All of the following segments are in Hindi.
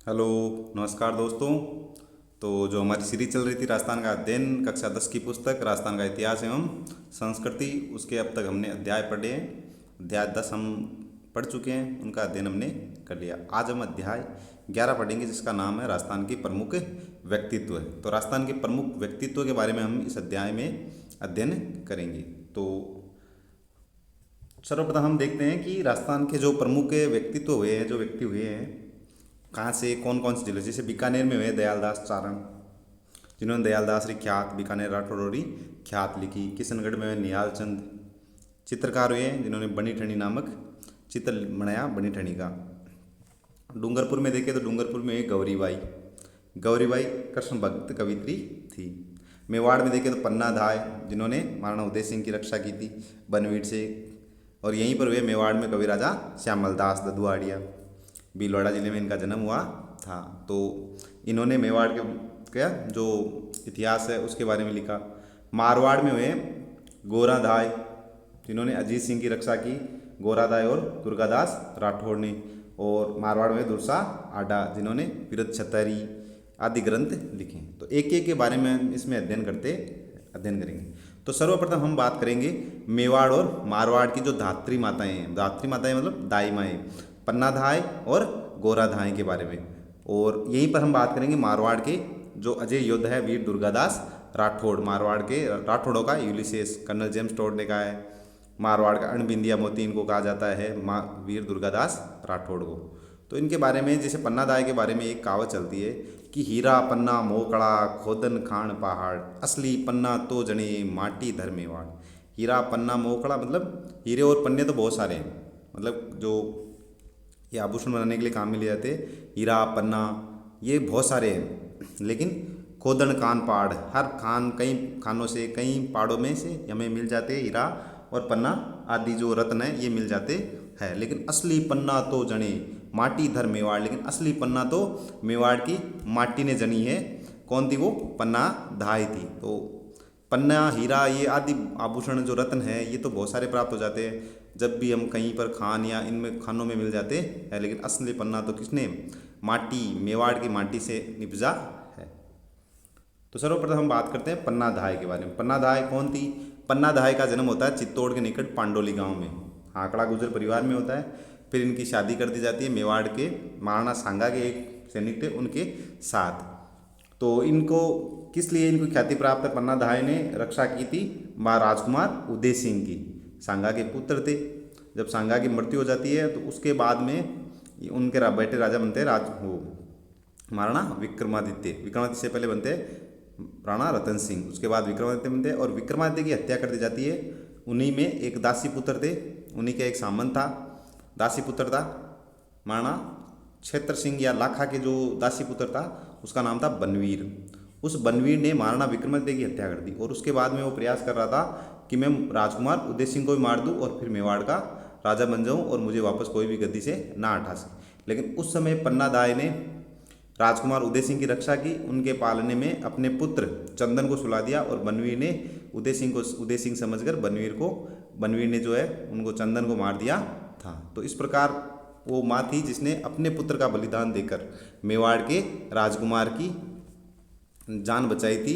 हेलो। नमस्कार दोस्तों। तो जो हमारी सीरीज चल रही थी राजस्थान का अध्ययन, कक्षा 10 की पुस्तक राजस्थान का इतिहास एवं संस्कृति, उसके अब तक हमने अध्याय पढ़े हैं। अध्याय 10 हम पढ़ चुके हैं, उनका अध्ययन हमने कर लिया। आज हम अध्याय 11 पढ़ेंगे, जिसका नाम है राजस्थान के प्रमुख व्यक्तित्व। तो राजस्थान के प्रमुख व्यक्तित्व के बारे में हम इस अध्याय में अध्ययन करेंगे। तो सर्वप्रथम हम देखते हैं कि राजस्थान के जो प्रमुख व्यक्तित्व हुए हैं, जो व्यक्ति हुए हैं, कहाँ से, कौन कौन से जिले। जैसे बीकानेर में हुए दयालदास चारण, जिन्होंने दयालदास री ख्यात बीकानेर राठौड़ी ख्यात लिखी। किशनगढ़ में हुए निहाल चंद चित्रकार हुए हैं, जिन्होंने बनी ठनी नामक चित्र बनाया, बनी ठनी का। डूंगरपुर में देखें तो डूंगरपुर में गौरीबाई, गौरीबाई कृष्ण भक्त कवित्री थी। मेवाड़ में देखें तो पन्ना धाय, जिन्होंने महाराणा उदय सिंह की रक्षा की थी बनवीर से। और यहीं पर हुए मेवाड़ में कवि राजा श्यामल दास ददुआड़िया, भीलवाड़ा जिले में इनका जन्म हुआ था। तो इन्होंने मेवाड़ के क्या जो इतिहास है उसके बारे में लिखा। मारवाड़ में हुए गोराधाय, जिन्होंने अजीत सिंह की रक्षा की, गोराधाय और दुर्गादास राठौड़ ने। और मारवाड़ में दुर्सा आडा, जिन्होंने विरत छतरी आदि ग्रंथ लिखे। तो एक एक के बारे में इसमें अध्ययन करेंगे। तो सर्वप्रथम हम बात करेंगे मेवाड़ और मारवाड़ की जो धात्री माताएं हैं। धात्री माताएं मतलब दाई माएँ, पन्नाधाय और गोराधाय के बारे में। और यहीं पर हम बात करेंगे मारवाड़ के जो अजय योद्धा है वीर दुर्गादास राठौड़। मारवाड़ के राठौड़ों का यूलिसेस कर्नल जेम्स टोड ने कहा है। मारवाड़ का अणबिंदिया मोती इनको कहा जाता है, वीर दुर्गादास राठौड़ को। तो इनके बारे में, जैसे पन्नाधाय के बारे में एक कहावत चलती है कि हीरा पन्ना मोकड़ा खोदन खान पहाड़, असली पन्ना तो जने माटी धर मेवाड़। हीरा पन्ना मोकड़ा मतलब हीरे और पन्ने तो बहुत सारे हैं, मतलब जो ये आभूषण बनाने के लिए काम में लिए जाते हैं। हीरा पन्ना ये बहुत सारे हैं, लेकिन खोदन खान पहाड़, हर खान कई खानों से, कई पहाड़ों में से हमें मिल जाते हैं हीरा और पन्ना आदि जो रत्न है, ये मिल जाते हैं। लेकिन असली पन्ना तो जने माटी धर मेवाड़, लेकिन असली पन्ना तो मेवाड़ की माटी ने जनी है। कौन थी वो? पन्ना धाय थी। तो पन्ना हीरा ये आदि आभूषण जो रत्न है, ये तो बहुत सारे प्राप्त हो जाते हैं जब भी हम कहीं पर खान या इनमें खानों में मिल जाते हैं, लेकिन असली पन्ना तो किसने? माटी, मेवाड़ की माटी से निपजा है। तो सर्वप्रथम हम बात करते हैं पन्ना धाय के बारे में। पन्ना धाय कौन थी? पन्ना धाय का जन्म होता है चित्तौड़ के निकट पांडोली गांव में। आंकड़ा गुजर परिवार में होता है। फिर इनकी शादी कर दी जाती है मेवाड़ के महाराणा सांगा के एक सैनिक थे उनके साथ। तो इनको किस लिए इनको ख्याति प्राप्त है? पन्ना धाय ने रक्षा की थी माँ राजकुमार उदय सिंह की, सांगा के पुत्र थे। जब सांगा की मृत्यु हो जाती है तो उसके बाद में उनके बेटे राजा बनते हैं वो महाराणा विक्रमादित्य। विक्रमादित्य से पहले बनते हैं राणा रतन सिंह, उसके बाद विक्रमादित्य बनते हैं। और विक्रमादित्य की हत्या कर दी जाती है। उन्हीं में एक दासी पुत्र थे, उन्हीं का एक सामंत था, दासी पुत्र था महाराणा क्षेत्र सिंह या लाखा के जो दासी पुत्र था उसका नाम था बनवीर। उस बनवीर ने महाराणा विक्रमादित्य की हत्या कर दी और उसके बाद में वो प्रयास कर रहा था कि मैं राजकुमार उदय सिंह को भी मार दूं और फिर मेवाड़ का राजा बन जाऊं और मुझे वापस कोई भी गद्दी से ना हटा सके। लेकिन उस समय पन्ना दाय ने राजकुमार उदय सिंह की रक्षा की, उनके पालने में अपने पुत्र चंदन को सुला दिया और बनवीर ने उदय सिंह समझकर बनवीर ने जो है उनको चंदन को मार दिया था। तो इस प्रकार वो माँ थी जिसने अपने पुत्र का बलिदान देकर मेवाड़ के राजकुमार की जान बचाई थी,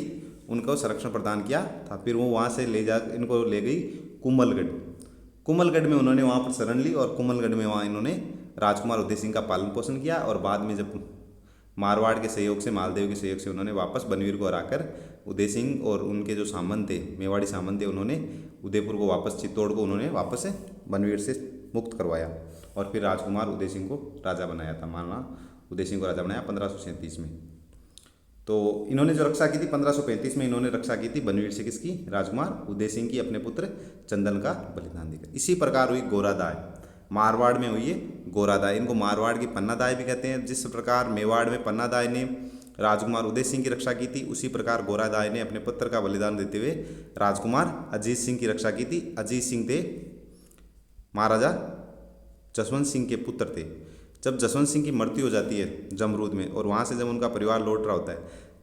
उनको संरक्षण प्रदान किया था। फिर वो वहाँ से इनको ले गई कुमलगढ़। कुमलगढ़ में उन्होंने वहाँ पर शरण ली और कुमलगढ़ में वहाँ इन्होंने राजकुमार उदय सिंह का पालन पोषण किया। और बाद में जब मारवाड़ के सहयोग से, मालदेव के सहयोग से उन्होंने वापस बनवीर को हराकर उदय सिंह और उनके जो सामंत थे, मेवाड़ी सामंत थे, उन्होंने उदयपुर को वापस, चित्तौड़ को उन्होंने वापस बनवीर से मुक्त करवाया और फिर राजकुमार उदय सिंह को राजा बनाया था। महाराणा उदय सिंह को राजा बनाया 1537 में। तो इन्होंने जो रक्षा की थी 1535 में, इन्होंने रक्षा की थी बनवीर से, किसकी? राजकुमार उदय सिंह की, अपने पुत्र चंदन का बलिदान देकर। इसी प्रकार हुई गोरादाय, मारवाड़ में हुई है गोरादाय। इनको मारवाड़ की पन्नादाय भी कहते हैं। जिस प्रकार मेवाड़ में पन्नादाय ने राजकुमार उदय सिंह की रक्षा की थी, उसी प्रकार गोरादाय ने अपने पुत्र का बलिदान देते हुए राजकुमार अजीत सिंह की रक्षा की थी। अजीत सिंह थे महाराजा जसवंत सिंह के पुत्र थे। जब जसवंत सिंह की मृत्यु हो जाती है जमरूद में और वहाँ से जब उनका परिवार लौट रहा होता है,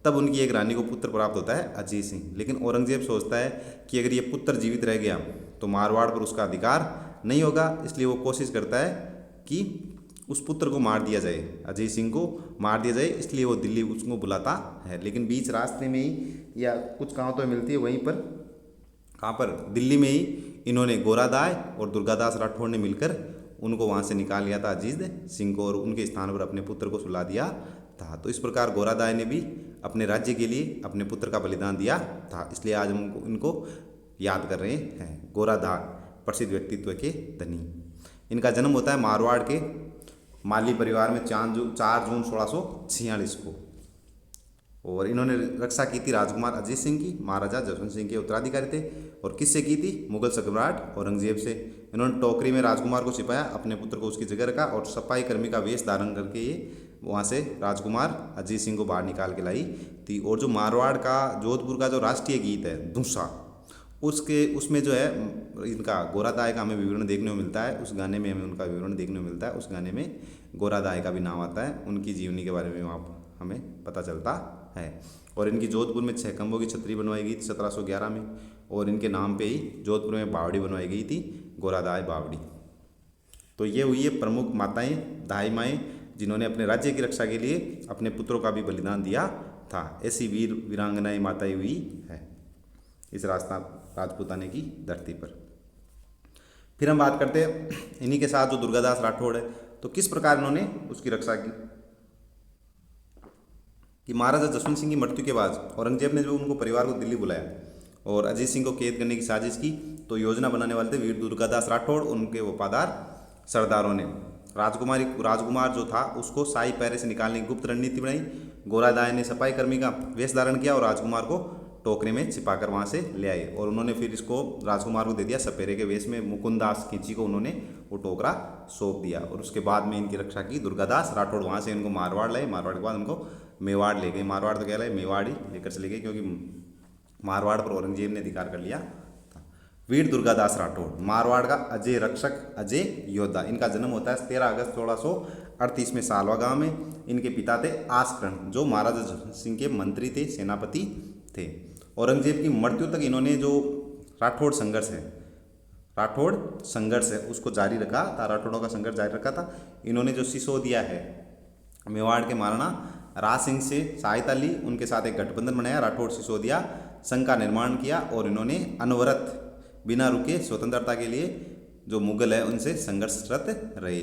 तब उनकी एक रानी को पुत्र प्राप्त होता है अजीत सिंह। लेकिन औरंगजेब सोचता है कि अगर ये पुत्र जीवित रह गया तो मारवाड़ पर उसका अधिकार नहीं होगा, इसलिए वो कोशिश करता है कि उस पुत्र को मार दिया जाए, अजय सिंह को मार दिया जाए, इसलिए वो दिल्ली उसको बुलाता है। लेकिन बीच रास्ते में ही या कुछ कहावतें मिलती है वहीं पर, कहाँ पर, दिल्ली में ही इन्होंने गोरादाय और दुर्गादास राठौड़ ने मिलकर उनको वहाँ से निकाल लिया था अजीत सिंह को, और उनके स्थान पर अपने पुत्र को सुला दिया था। तो इस प्रकार गोरादाय ने भी अपने राज्य के लिए अपने पुत्र का बलिदान दिया था, इसलिए आज हम इनको याद कर रहे हैं। गोरादाय प्रसिद्ध व्यक्तित्व के धनी। इनका जन्म होता है मारवाड़ के माली परिवार में 4 जून 1646 को, और इन्होंने रक्षा की थी राजकुमार अजीत सिंह की। महाराजा जसवंत सिंह के उत्तराधिकारी थे। और किससे की थी? मुगल सम्राट औरंगजेब से। इन्होंने टोकरी में राजकुमार को छिपाया, अपने पुत्र को उसकी जगह रखा, और सफाई कर्मी का वेश धारण करके ये वहाँ से राजकुमार अजीत सिंह को बाहर निकाल के लाई थी। और जो मारवाड़ का जोधपुर का जो राष्ट्रीय गीत है धूसा, उसमें जो है इनका गोरादाय का हमें विवरण देखने को मिलता है। उस गाने में हमें उनका विवरण देखने को मिलता है। उस गाने में गोरादाय का भी नाम आता है, उनकी जीवनी के बारे में वहाँ हमें पता चलता है। और इनकी जोधपुर में 6 खंभों की छतरी बनवाई गई थी 1711 में, और इनके नाम पे ही जोधपुर में बावड़ी बनवाई गई थी, गोरादाय बावड़ी। तो ये हुई है प्रमुख माताएं, दाई माएँ, जिन्होंने अपने राज्य की रक्षा के लिए अपने पुत्रों का भी बलिदान दिया था। ऐसी वीर वीरांगनाएं माताएं हुई है इस राजपूताने की धरती पर। फिर हम बात करते हैं इन्हीं के साथ जो दुर्गादास राठौड़ है, तो किस प्रकार इन्होंने उसकी रक्षा की। कि महाराजा जसवंत सिंह की मृत्यु के बाद औरंगजेब ने जो उनको परिवार को दिल्ली बुलाया और अजीत सिंह को कैद करने की साजिश की, तो योजना बनाने वाले थे वीर दुर्गादास राठौड़, उनके वफादार सरदारों ने राजकुमार जो था उसको शाही पैरे से निकालने की गुप्त रणनीति बनाई। गोरादाय ने सफाई कर्मी का वेश धारण किया और राजकुमार को टोकरे में छिपाकर वहाँ से ले आए, और उन्होंने फिर इसको राजकुमार को दे दिया सपेरे के वेश में। मुकुंदास खींची को उन्होंने वो टोकरा सौंप दिया, और उसके बाद में इनकी रक्षा की दुर्गादास राठौड़। वहाँ से इनको मारवाड़ लाए, मारवाड़ के बाद उनको मेवाड़ ले गए। मारवाड़ तो क्या लाए, मेवाड़ ही लेकर चले गए, क्योंकि मारवाड़ पर औरंगजेब ने अधिकार कर लिया था। वीर दुर्गादास राठौड़ मारवाड़ का अजय रक्षक, अजय योद्धा। इनका जन्म होता है 13 अगस्त 1638 में सालवा गांव में। इनके पिता थे आसकरण, जो महाराजा जसवंत सिंह के मंत्री थे, सेनापति थे। औरंगजेब की मृत्यु तक इन्होंने जो राठौड़ संघर्ष है उसको जारी रखा था, राठौड़ों का संघर्ष जारी रखा था। इन्होंने जो सिसोदिया है मेवाड़ के महाराणा राज सिंह से सहायता ली, उनके साथ एक गठबंधन बनाया, राठौड़ सिसोदिया संघ का निर्माण किया, और इन्होंने अनवरत बिना रुके स्वतंत्रता के लिए जो मुगल है उनसे संघर्षरत रहे।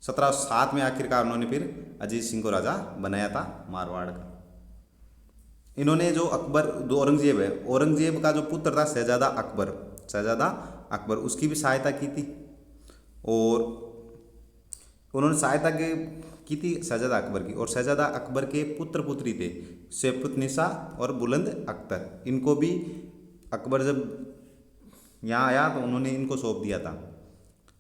1707 में आखिरकार उन्होंने फिर अजीत सिंह को राजा बनाया था मारवाड़ का। इन्होंने जो औरंगजेब है, औरंगजेब का जो पुत्र था शहजादा अकबर, उसकी भी सहायता की थी, और उन्होंने सहायता की थी शहजादा अकबर की। और शहजादा अकबर के पुत्र पुत्री थे सैफुन्निसा और बुलंद अख्तर। इनको भी अकबर जब यहाँ आया तो उन्होंने इनको सौंप दिया था,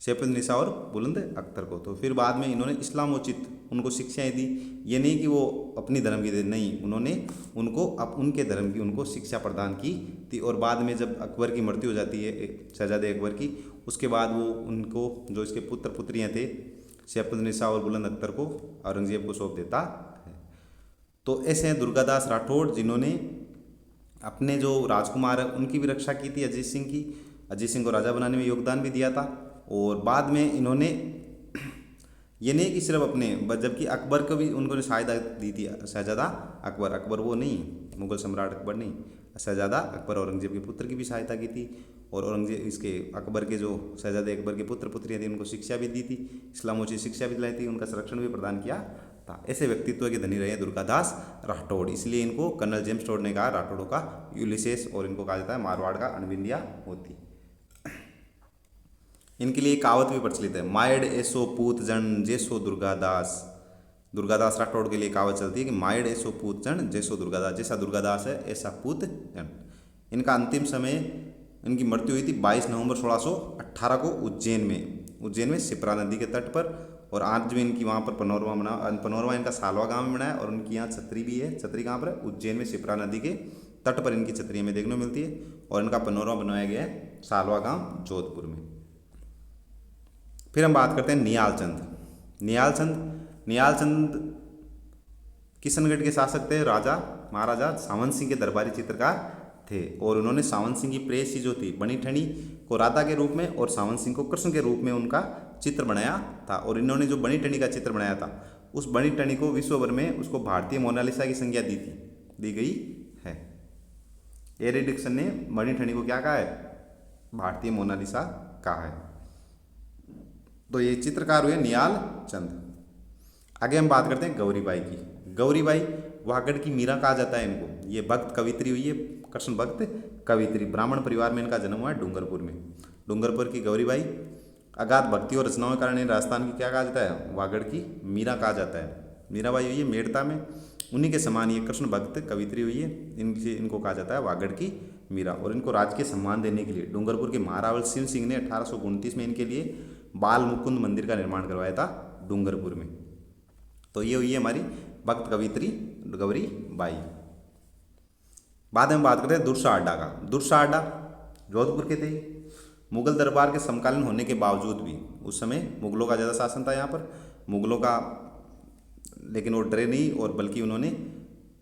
सैफुन्निसा और बुलंद अख्तर को। तो फिर बाद में इन्होंने इस्लामोचित उनको शिक्षाएं दी। ये नहीं कि वो अपनी धर्म की दी, नहीं, उन्होंने उनको उनके धर्म की उनको शिक्षा प्रदान की थी। और बाद में जब अकबर की मृत्यु हो जाती है शहजादे अकबर की, उसके बाद वो उनको जो इसके पुत्र पुत्रियाँ थे सैफुन्निसा और बुलंद अख्तर को औरंगजेब को सौंप देता है। तो ऐसे हैं दुर्गादास राठौड़, जिन्होंने अपने जो राजकुमार है उनकी भी रक्षा की थी, अजीत सिंह को राजा बनाने में योगदान भी दिया था। और बाद में इन्होंने ये नहीं कि सिर्फ अपने, जबकि अकबर को भी उन्होंने सहायता दी थी। शहजादा अकबर वो नहीं, मुगल सम्राट अकबर नहीं, शहजादा अकबर औरंगजेब के पुत्र की भी सहायता की थी। और औरंगजेब इसके अकबर के जो शहजादे अकबर के पुत्र पुत्रियाँ थी उनको शिक्षा भी दी थी, इस्लामोचित शिक्षा भी दिलाई थी, उनका संरक्षण भी प्रदान किया था। ऐसे व्यक्तित्व के धनी रहे दुर्गादास राठौड़, इसलिए इनको कर्नल जेम्स टोड ने कहा राठौड़ों का यूलिसेस, और इनको कहा जाता है मारवाड़ का अनबिंदिया मोती। इनके लिए कहावत भी प्रचलित है, मायड ऐसो पूत जन जैसो दुर्गादास राठौड़ के लिए कहावत चलती है कि मायड ऐसो पूत जन जैसो दुर्गादास, जैसा दुर्गादास है ऐसा पूत जन। इनका अंतिम समय, इनकी मृत्यु हुई थी 22 नवंबर 1618 को उज्जैन में शिप्रा नदी के तट पर। और आज भी इनकी वहाँ पर पनोरमा इनका सालवा गांव में बनाया, और उनकी यहाँ छतरी भी है। छतरी कहाँ पर है? उज्जैन में शिप्रा नदी के तट पर इनकी छतरी हमें देखने को मिलती है, और इनका पनोरमा बनाया गया है सालवा गांव जोधपुर में। फिर हम बात करते हैं नियाल चंद किशनगढ़ के शासक थे, महाराजा सावंत सिंह के दरबारी चित्रकार थे। और उन्होंने सावंत सिंह की प्रेयसी जो थी बनी ठनी को राधा के रूप में और सावंत सिंह को कृष्ण के रूप में उनका चित्र बनाया था। और इन्होंने जो बनी ठनी का चित्र बनाया था, उस बनी ठनी को विश्व भर में उसको भारतीय मोनालिसा की संज्ञा दी गई है। एरिडिक्सन ने बनी ठनी को क्या कहा है? भारतीय मोनालिसा कहा है। तो ये चित्रकार हुए निहाल चंद। आगे हम बात करते हैं गौरीबाई की। गौरीबाई वागड़ की मीरा कहा जाता है इनको। ये भक्त कवित्री हुई है, कृष्ण भक्त कवित्री। ब्राह्मण परिवार में इनका जन्म हुआ है डूंगरपुर में। डूंगरपुर की गौरीबाई अगाध भक्ति और रचनाओं के कारण इन्हें राजस्थान की क्या कहा जाता है? वागड़ की मीरा कहा जाता है। मीराबाई हुई है मेड़ता में, उन्हीं के समान ये कृष्ण भक्त कवित्री हुई है, इनको कहा जाता है वागड़ की मीरा। और इनको राजकीय सम्मान देने के लिए डूंगरपुर के महारावल शिव सिंह ने 1829 में इनके लिए बाल मुकुंद मंदिर का निर्माण करवाया था डूंगरपुर में। तो ये हुई है हमारी भक्त कवित्री गौरी बाई। बाद में बात करते हैं दुर्सा अड्डा का। दुर्सा अड्डा जोधपुर के थे। मुगल दरबार के समकालीन होने के बावजूद भी उस समय मुगलों का ज़्यादा शासन था यहाँ पर, मुगलों का, लेकिन वो डरे नहीं, और बल्कि उन्होंने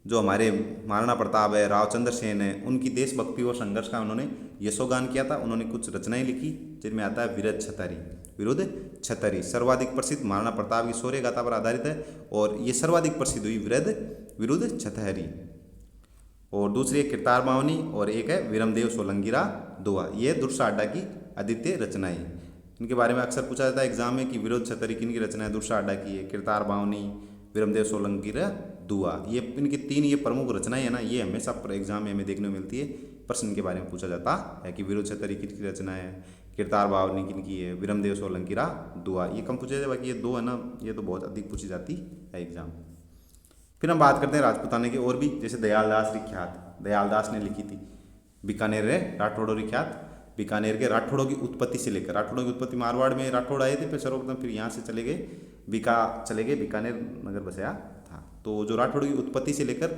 जो हमारे महाराणा प्रताप है, रावचंद्र सेन है, उनकी देशभक्ति और संघर्ष का उन्होंने यशोगान किया था। उन्होंने कुछ रचनाएं लिखी जिनमें आता है विरुद्ध छतरी। विरुद्ध छतरी सर्वाधिक प्रसिद्ध महाराणा प्रताप की शौर्य गाथा पर आधारित है, और ये सर्वाधिक प्रसिद्ध हुई विरुद्ध छतरी। और दूसरी है किरतार बावनी, और एक है विरमदेव सोलंकीरा दुआ। ये दुर्सा अड्डा की अद्वितीय रचनाएं। इनके बारे में अक्सर पूछा जाता है एग्जाम में कि विरुद्ध छतरी किन की रचना है? दुर्सा अड्डा की है। किरतार बावनी, विरमदेव सोलंकीरा दुआ, ये इनकी तीन ये प्रमुख रचनाएं है ना, ये हमेशा एग्जाम में हमें देखने को मिलती है। प्रश्न इनके बारे में पूछा जाता है कि विरुद्ध छतरी किन की रचना है, किरतार बावनी किन की है, विरमदेव सोलंकीरा दुआ। ये कम पूछा जाए, बाकी ये दो है ना, ये तो बहुत अधिक पूछी जाती है एग्जाम। फिर हम बात करते हैं राजपूताने की और भी, जैसे दयालदास विख्यात। दयालदास ने लिखी थी बीकानेर रे राठौड़ों विख्यात। बीकानेर के राठौड़ों की उत्पत्ति से लेकर, राठौड़ों की उत्पत्ति मारवाड़ में राठौड़ आए थे, फिर सर्वप्रथम फिर यहाँ से चले गए बीकानेर नगर बसाया था। तो जो राठौड़ की उत्पत्ति से लेकर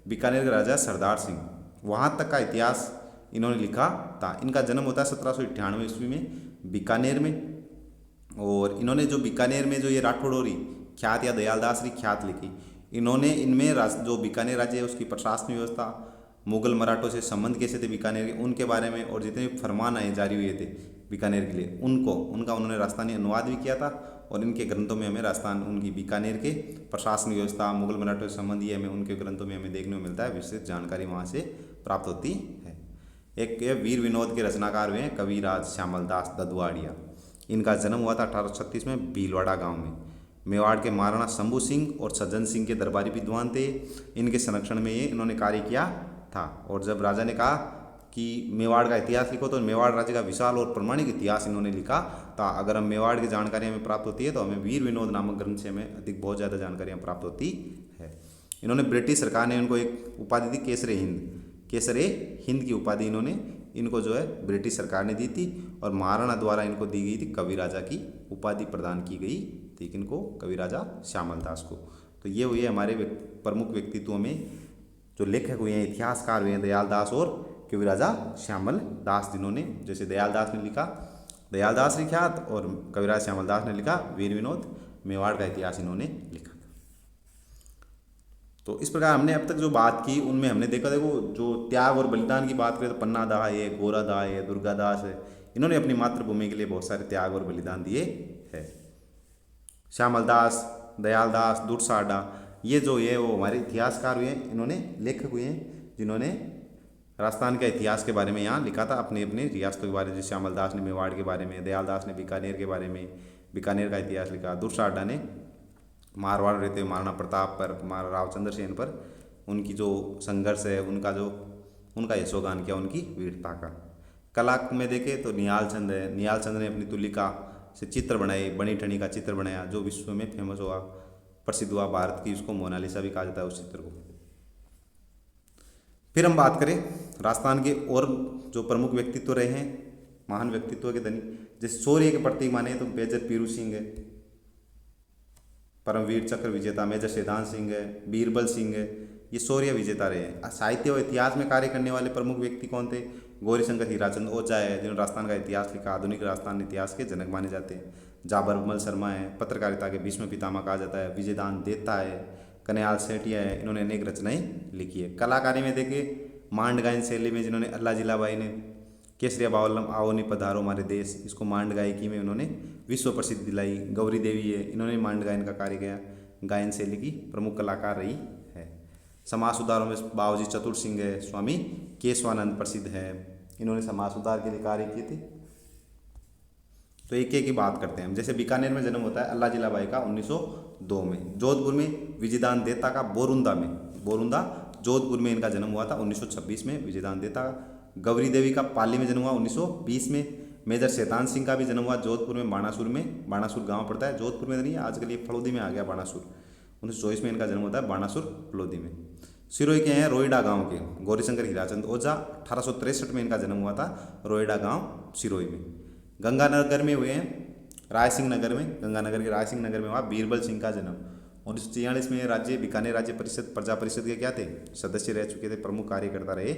बीकानेर के राजा सरदार सिंह वहाँ तक का इतिहास इन्होंने लिखा था। इनका जन्म होता है 1798 ईस्वी में बीकानेर में। और इन्होंने जो बीकानेर में जो ये राठौड़ोरी ख्यात या दयालदासरी ख्यात लिखी, इन्होंने इनमें जो बीकानेर राज्य है उसकी प्रशासनिक व्यवस्था, मुगल मराठों से संबंध कैसे थे बीकानेर के, उनके बारे में, और जितने भी फरमान आए जारी हुए थे बीकानेर के लिए उनका उन्होंने राजस्थानी अनुवाद भी किया था। और इनके ग्रंथों में हमें राजस्थान उनकी बीकानेर के प्रशासनिक व्यवस्था, मुगल मराठों से संबंध, ये हमें उनके ग्रंथों में हमें देखने को मिलता है, विस्तृत जानकारी वहाँ से प्राप्त होती है। एक वीर विनोद के रचनाकार हुए हैं कविराज श्यामल दास ददुआड़िया। इनका जन्म हुआ था 1836 में भीलवाड़ा गाँव में। मेवाड़ के महाराणा शंभू सिंह और सज्जन सिंह के दरबारी विद्वान थे। इनके संरक्षण में ये इन्होंने कार्य किया था। और जब राजा ने कहा कि मेवाड़ का इतिहास लिखो, तो मेवाड़ राज्य का विशाल और प्रमाणिक इतिहास इन्होंने लिखा था। अगर हम मेवाड़ की जानकारी हमें प्राप्त होती है तो हमें वीर विनोद नामक ग्रंथ से हमें अधिक बहुत ज़्यादा जानकारियाँ प्राप्त होती है। इन्होंने ब्रिटिश सरकार ने उनको एक उपाधि दी, केसरे हिंद की उपाधि इन्होंने इनको जो है ब्रिटिश सरकार ने दी थी। और महाराणा द्वारा इनको दी गई थी कवि राजा की उपाधि प्रदान की गई थी। इनको कवि राजा श्यामल दास को। तो ये हुए हमारे प्रमुख व्यक्तित्वों में जो लेखक हुए हैं, इतिहासकार हुए हैं, दयालदास और कवि राजा श्यामल दास, जिन्होंने, जैसे दयालदास ने लिखा दयालदास विख्यात और कविराज श्यामल दास ने लिखा वीर विनोद, मेवाड़ का इतिहास इन्होंने लिखा था। तो इस प्रकार हमने अब तक जो बात की उनमें हमने देखो जो त्याग और बलिदान की बात करें तो पन्ना दास है, गोरा दास है, दुर्गा दास है, इन्होंने अपनी मातृभूमि के लिए बहुत सारे त्याग और बलिदान दिए है। श्यामल दास, दयालदास, दुर्सा अड्डा, ये जो है वो हमारे इतिहासकार हुए हैं, इन्होंने लेखक हुए हैं जिन्होंने राजस्थान के इतिहास के बारे में यहाँ लिखा था, अपने अपने रियासतों के बारे में। जैसे श्यामल दास ने मेवाड़ के बारे में, दयालदास ने बीकानेर के बारे में, बीकानेर का इतिहास लिखा। दुर्सा अड्डा ने मारवाड़ रहते महाराणा प्रताप पर, रावचंद्र सेन पर उनकी जो संघर्ष है, उनका यशोगान किया, उनकी वीरता का। कला में देखें तो निहाल चंद है, निहाल चंद ने अपनी तुलिका से चित्र बनाए, बनी ठनी का चित्र बनाया जो विश्व में फेमस हुआ, प्रसिद्ध हुआ, भारत की उसको मोनालिसा भी कहा जाता है उस चित्र को। फिर हम बात करें राजस्थान के और जो प्रमुख व्यक्तित्व रहे हैं, महान व्यक्तित्व के धनी, जैसे शौर्य के प्रतीक माने तो मेजर पीरू सिंह है, परमवीर चक्र विजेता मेजर सिद्धांत सिंह है, बीरबल सिंह है, ये शौर्य विजेता रहे हैं। साहित्य और इतिहास में कार्य करने वाले प्रमुख व्यक्ति कौन थे? गौरीशंकर हीराचंद ओझा है, जिन्होंने राजस्थान का इतिहास लिखा, आधुनिक राजस्थान इतिहास के जनक माने जाते हैं। जाबरमल शर्मा है, पत्रकारिता के भीष्म पितामह कहा जाता है। विजयदान देता है, कन्याल सेठिया है, इन्होंने अनेक रचनाएं लिखी है। कलाकारी में देखे मांड गायन शैली में जिन्होंने अल्लाह जिलाबाई ने केसरिया बावलम आओ नी पधारो हमारे देश, इसको मांड गायकी में उन्होंने विश्व प्रसिद्ध दिलाई। गौरी देवी है, इन्होंने मांड गायन का कार्य किया, गायन शैली की प्रमुख कलाकार रही है। समाज सुधारों में बाबूजी चतुर सिंह है, स्वामी केशवानंद प्रसिद्ध है, इन्होंने समाज सुधार के लिए कार्य किए थे। तो एक एक की बात करते हैं हम। जैसे बीकानेर में जन्म होता है अल्लाह जिलाबाई का 1902 में। जोधपुर में विजयदान देता का बोरुंदा जोधपुर में इनका जन्म हुआ था 1926 में, विजयदान देता। गौरी देवी का पाली में जन्म हुआ 1920 में। मेजर शैतान सिंह का भी जन्म हुआ जोधपुर में, बाणासुर गांव पड़ता है, जोधपुर में नहीं है, आजकल ये फलोदी में आ गया बाणासुर। 1924 में इनका जन्म होता है बाणासुर फलोदी में। सिरोही के हैं रोईडा गांव के गौरीशंकर हीराचंद ओझा, 1863 में इनका जन्म हुआ था रोईडा गांव सिरोही में। गंगानगर में हुए हैं रायसिंह नगर में, गंगानगर के रायसिंह नगर में हुआ बीरबल सिंह का जन्म। 1943 में राज्य बीकानेर राज्य परिषद प्रजा परिषद के क्या थे, सदस्य रह चुके थे, प्रमुख कार्यकर्ता रहे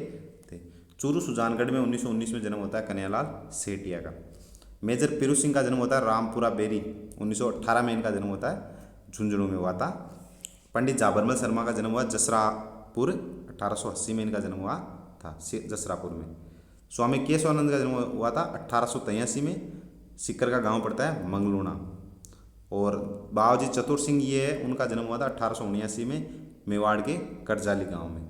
थे। चूरू सुजानगढ़ में 1919 में जन्म होता है कन्हैयालाल सेठिया का। मेजर पीरू सिंह का जन्म होता है रामपुरा बेरी, 1918 में इनका जन्म होता है, झुंझुनू में हुआ था। पंडित जाबरमल शर्मा का जन्म हुआ जसरापुर, 1880 में इनका जन्म हुआ था जसरापुर में। स्वामी केशवानंद का जन्म हुआ था 1883 में, सिक्कर का गांव पड़ता है मंगलूना। और बाबूजी चतुर सिंह ये है, उनका जन्म हुआ था 1879 में, मेवाड़ के करजाली गांव में।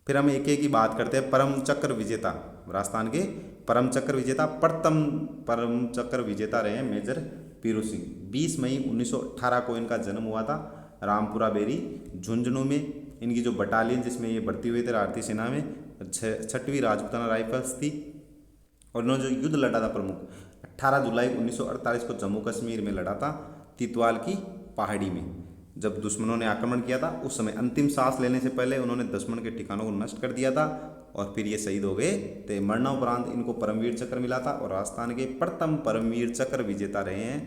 फिर हम एक एक की बात करते हैं। परम चक्र विजेता, राजस्थान के परम चक्र विजेता, प्रथम परम चक्र विजेता रहे हैं मेजर पीरू सिंह। 20 मई 1918 को इनका जन्म हुआ था रामपुरा बेरी, झुंझुनू में। इनकी जो बटालियन जिसमें ये भर्ती हुए थे भारतीय सेना में 6वीं राजपूताना राइफल्स थी, और इन्होंने जो युद्ध लड़ा था प्रमुख 18 जुलाई 1948 को जम्मू कश्मीर में लड़ा था, तितवाल की पहाड़ी में। जब दुश्मनों ने आक्रमण किया था उस समय अंतिम सांस लेने से पहले उन्होंने दुश्मन के ठिकानों को नष्ट कर दिया था, और फिर ये शहीद हो गए थे। मरणोपरांत इनको परमवीर चक्र मिला था, और राजस्थान के प्रथम परमवीर चक्र विजेता रहे हैं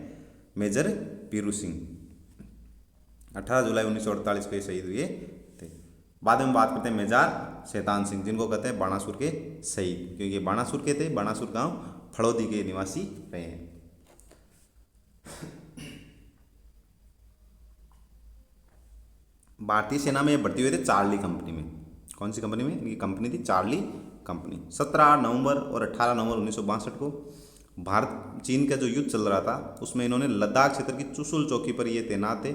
मेजर पीरू सिंह। 18 जुलाई 1948 को ये शहीद हुए थे। बाद में बात करते हैं मेजर शैतान सिंह, जिनको कहते हैं बाणासुर के शहीद, क्योंकि ये बाणासुर के थे, बाणासुर गांव फड़ौदी के निवासी रहे हैं। भारतीय सेना में भर्ती हुए थे चार्ली कंपनी में। कौन सी कंपनी में? इनकी कंपनी थी चार्ली कंपनी। 17 नवंबर और 18 नवंबर 1962 को भारत चीन का जो युद्ध चल रहा था उसमें इन्होंने लद्दाख क्षेत्र की चुशुल चौकी पर ये तैनात थे।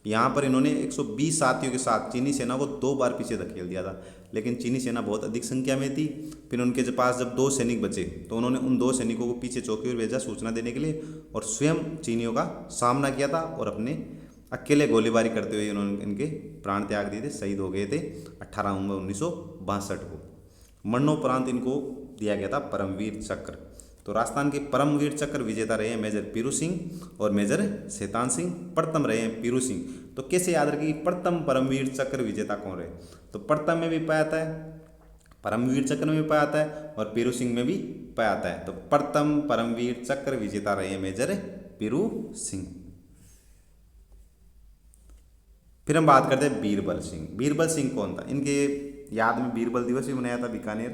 यहाँ पर इन्होंने 120 साथियों के साथ चीनी सेना को 2 बार पीछे धकेल दिया था, लेकिन चीनी सेना बहुत अधिक संख्या में थी। फिर उनके पास जब 2 सैनिक बचे तो उन्होंने उन 2 सैनिकों को पीछे चौकी पर भेजा सूचना देने के लिए, और स्वयं चीनियों का सामना किया था, और अपने अकेले गोलीबारी करते हुए उन्होंने इनके प्राण त्याग दिए थे, शहीद हो गए थे 18 नवंबर 1962 को। मरणोपरांत इनको दिया गया था परमवीर चक्र। तो राजस्थान के परमवीर चक्र विजेता रहे हैं मेजर पीरू सिंह और मेजर शैतान सिंह। प्रथम रहे हैं पीरू सिंह। तो कैसे याद रखें प्रथम परमवीर चक्र विजेता कौन रहे? तो प्रथम में भी पाया जाता है, परमवीर चक्र में भी पाया जाता है, और पीरू सिंह में भी पाया जाता है। तो प्रथम परमवीर चक्र विजेता रहे हैं मेजर पीरू सिंह। फिर हम बात करते हैं बीरबल सिंह। बीरबल सिंह कौन था? इनके याद में बीरबल दिवस भी मनाया था बीकानेर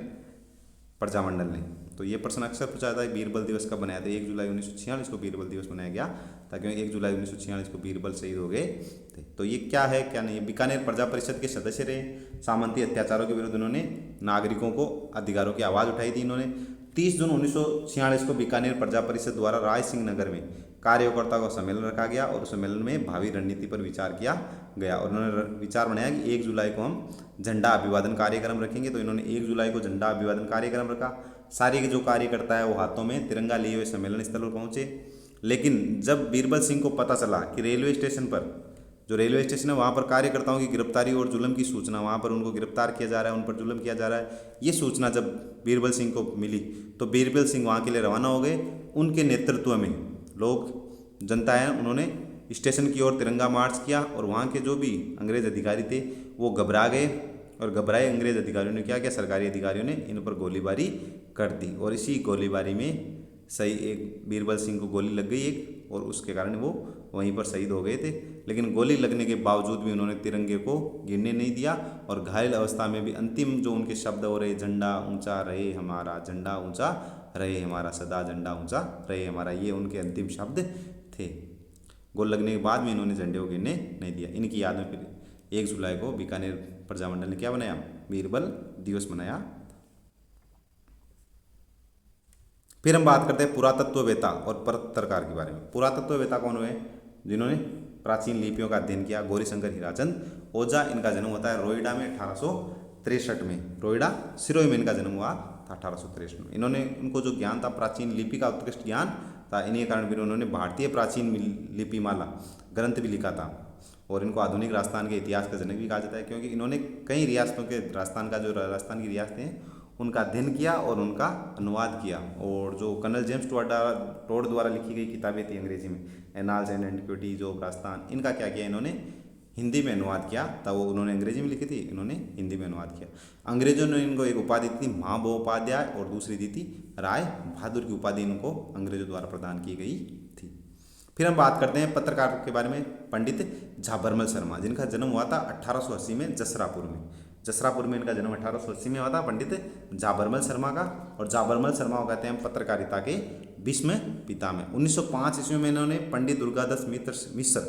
प्रजामंडल ने। तो ये प्रश्न अक्सर पूछा जाता है बीरबल दिवस कब बनाया था? 1 जुलाई 1946 को बीरबल दिवस मनाया गया था, क्योंकि 1 जुलाई 1946 को बीरबल शहीद हो गए थे। तो ये क्या है क्या नहीं? बीकानेर प्रजा परिषद के सदस्य रहे। सामंती अत्याचारों के विरुद्ध इन्होंने नागरिकों को अधिकारों की आवाज़ उठाई थी इन्होंने। 30 जून 1946 को बीकानेर प्रजा परिषद द्वारा राय सिंह नगर में कार्यकर्ताओं का सम्मेलन रखा गया, और उस सम्मेलन में भावी रणनीति पर विचार किया गया, और उन्होंने विचार बनाया कि 1 जुलाई को हम झंडा अभिवादन कार्यक्रम रखेंगे। तो इन्होंने 1 जुलाई को झंडा अभिवादन कार्यक्रम रखा। सारे के जो कार्यकर्ता है वो हाथों में तिरंगा लिए हुए सम्मेलन स्थल पर पहुंचे। लेकिन जब बीरबल सिंह को पता चला कि रेलवे स्टेशन पर, जो रेलवे स्टेशन है वहाँ पर कार्यकर्ताओं की गिरफ्तारी और जुल्म की सूचना, वहाँ पर उनको गिरफ्तार किया जा रहा है, उन पर जुल्म किया जा रहा है, ये सूचना जब बीरबल सिंह को मिली तो बीरबल सिंह वहाँ के लिए रवाना हो गए। उनके नेतृत्व में लोग, जनता है, उन्होंने स्टेशन की ओर तिरंगा मार्च किया, और वहाँ के जो भी अंग्रेज़ अधिकारी थे वो घबरा गए, और घबराए अंग्रेज़ अधिकारियों ने क्या किया, सरकारी अधिकारियों ने इन पर गोलीबारी कर दी, और इसी गोलीबारी में सही एक बीरबल सिंह को गोली लग गई एक, और उसके कारण वो वहीं पर शहीद हो गए थे। लेकिन गोली लगने के बावजूद भी उन्होंने तिरंगे को गिरने नहीं दिया, और घायल अवस्था में भी अंतिम जो उनके शब्द हो रहे, झंडा ऊंचा रहे हमारा, झंडा ऊंचा रहे हमारा, सदा झंडा ऊंचा रहे हमारा, ये उनके अंतिम शब्द थे। गोली लगने के बाद भी इन्होंने झंडे को गिरने नहीं दिया। इनकी याद में फिर 1 जुलाई को बीकानेर प्रजामंडल ने क्या बनाया? बीरबल दिवस मनाया। फिर हम बात करते हैं पुरातत्ववेत्ता और पत्रकार के बारे में। पुरातत्ववेत्ता कौन हुए? जिन्होंने प्राचीन लिपियों का अध्ययन किया। गौरीशंकर हीराचंद ओझा, इनका जन्म होता है रोइडा में 1863 में। रोइडा सिरोही में इनका जन्म हुआ था 1863 में। इन्होंने उनको जो ज्ञान था प्राचीन लिपि का उत्कृष्ट ज्ञान था, इन्हीं कारण फिर उन्होंने भारतीय प्राचीन लिपिमाला ग्रंथ भी लिखा था। और इनको आधुनिक राजस्थान के इतिहास का जनक भी कहा जाता है, क्योंकि इन्होंने कई रियासतों के राजस्थान की रियासतें हैं उनका अध्ययन किया और उनका अनुवाद किया। और जो कर्नल जेम्स टोड द्वारा लिखी गई किताबें थी अंग्रेजी में, annals and antiquities of Rajasthan, इनका क्या किया इन्होंने हिंदी में अनुवाद किया था। वो उन्होंने अंग्रेजी में लिखी थी, इन्होंने हिंदी में अनुवाद किया। अंग्रेजों ने इनको एक उपाधि दी थी महाबोपाध्याय और दूसरी दी थी राय बहादुर की उपाधि इनको अंग्रेजों द्वारा प्रदान की गई थी। फिर हम बात करते हैं पत्रकार के बारे में, पंडित झाबरमल शर्मा, जिनका जन्म हुआ था 1880 में जसरापुर में। जसरापुर में इनका जन्म 1880 में हुआ था पंडित झाबरमल शर्मा का। और झाबरमल शर्मा को कहते हैं पत्रकारिता के भीष्म पितामह। 1905 ईस्वी में इन्होंने पंडित दुर्गादास मिश्र